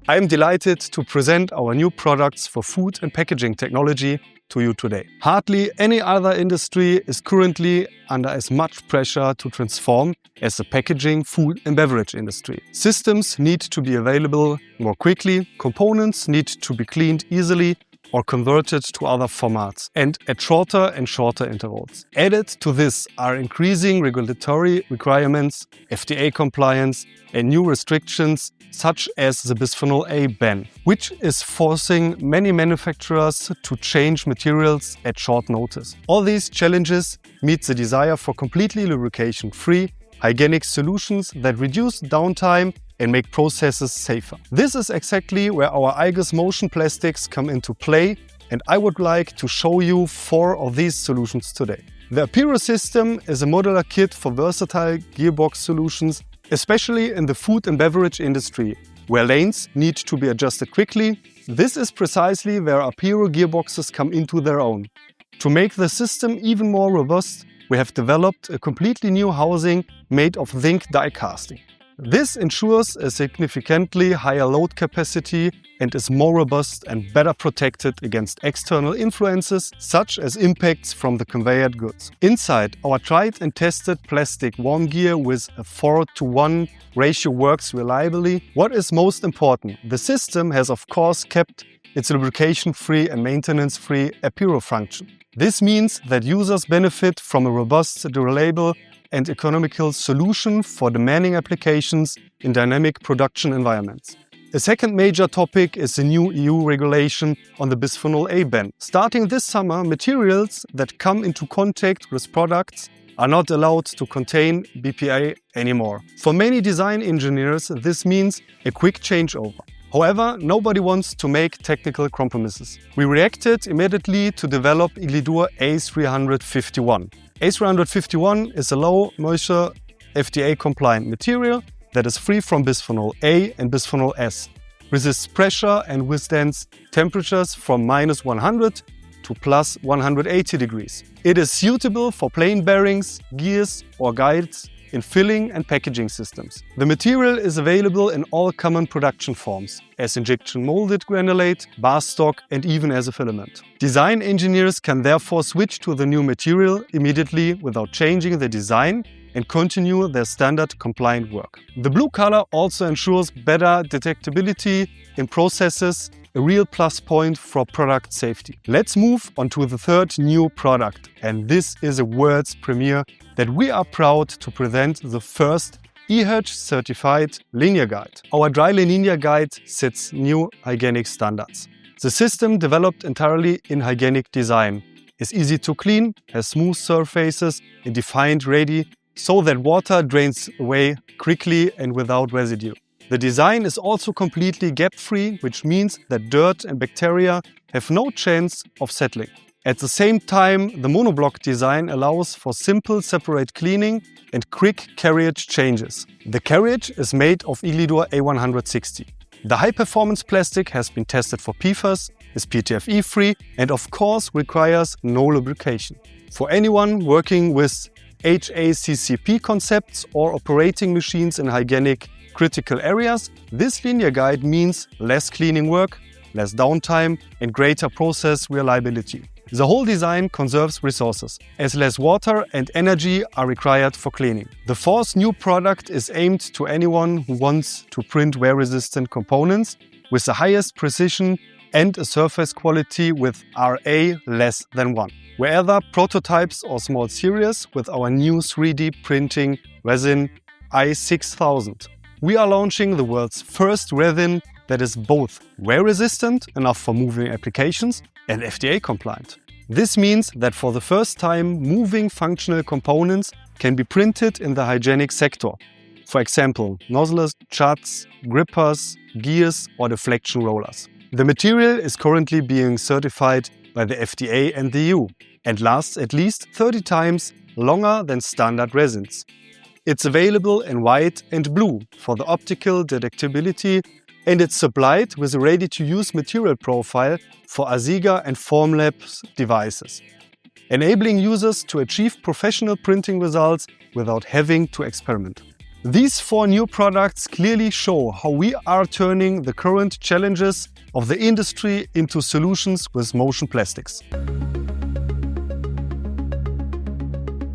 I am delighted to present our new products for food and packaging technology to you today. Hardly any other industry is currently under as much pressure to transform as the packaging, food and beverage industry. Systems need to be available more quickly, components need to be cleaned easily or converted to other formats and at shorter and shorter intervals. Added to this are increasing regulatory requirements, FDA compliance and new restrictions such as the Bisphenol A ban, which is forcing many manufacturers to change materials at short notice. All these challenges meet the desire for completely lubrication-free, hygienic solutions that reduce downtime and make processes safer. This is exactly where our igus motion plastics come into play, and I would like to show you 4 of these solutions today. The Apiro system is a modular kit for versatile gearbox solutions, especially in the food and beverage industry, where lanes need to be adjusted quickly. This is precisely where Apiro gearboxes come into their own. To make the system even more robust, we have developed a completely new housing made of zinc die casting. This ensures a significantly higher load capacity and is more robust and better protected against external influences such as impacts from the conveyed goods. Inside, our tried and tested plastic warm gear with a 4:1 ratio works reliably. What is most important, the system has of course kept its lubrication-free and maintenance-free Apiro function. This means that users benefit from a robust, reliable and economical solution for demanding applications in dynamic production environments. A second major topic is the new EU regulation on the Bisphenol A ban. Starting this summer, materials that come into contact with products are not allowed to contain BPA anymore. For many design engineers, this means a quick changeover. However, nobody wants to make technical compromises. We reacted immediately to develop iglidur A351. A351 is a low-moisture FDA-compliant material that is free from Bisphenol A and Bisphenol S, resists pressure and withstands temperatures from -100 to +180 degrees. It is suitable for plain bearings, gears or guides in filling and packaging systems. The material is available in all common production forms, as injection molded granulate, bar stock and even as a filament. Design engineers can therefore switch to the new material immediately without changing the design and continue their standard compliant work. The blue color also ensures better detectability in processes, a real plus point for product safety. Let's move on to the third new product, and this is a world's premiere that we are proud to present, the first EHEDG-Certified Linear Guide. Our dry linear guide sets new hygienic standards. The system, developed entirely in hygienic design, is easy to clean, has smooth surfaces and defined radii so that water drains away quickly and without residue. The design is also completely gap-free, which means that dirt and bacteria have no chance of settling. At the same time, the monoblock design allows for simple separate cleaning and quick carriage changes. The carriage is made of iglidur A160. The high-performance plastic has been tested for PFAS, is PTFE-free and of course requires no lubrication. For anyone working with HACCP concepts or operating machines in hygienic critical areas, this linear guide means less cleaning work, less downtime and greater process reliability. The whole design conserves resources, as less water and energy are required for cleaning. The fourth new product is aimed to anyone who wants to print wear-resistant components with the highest precision and a surface quality with RA less than 1. Whether prototypes or small series, with our new 3D printing resin i6000. We are launching the world's first resin that is both wear-resistant, enough for moving applications, and FDA compliant. This means that for the first time, moving functional components can be printed in the hygienic sector. For example, nozzles, chuds, grippers, gears or deflection rollers. The material is currently being certified by the FDA and the EU and lasts at least 30 times longer than standard resins. It's available in white and blue for the optical detectability, and it's supplied with a ready-to-use material profile for ASIGA and Formlabs devices, enabling users to achieve professional printing results without having to experiment. These 4 new products clearly show how we are turning the current challenges of the industry into solutions with motion plastics.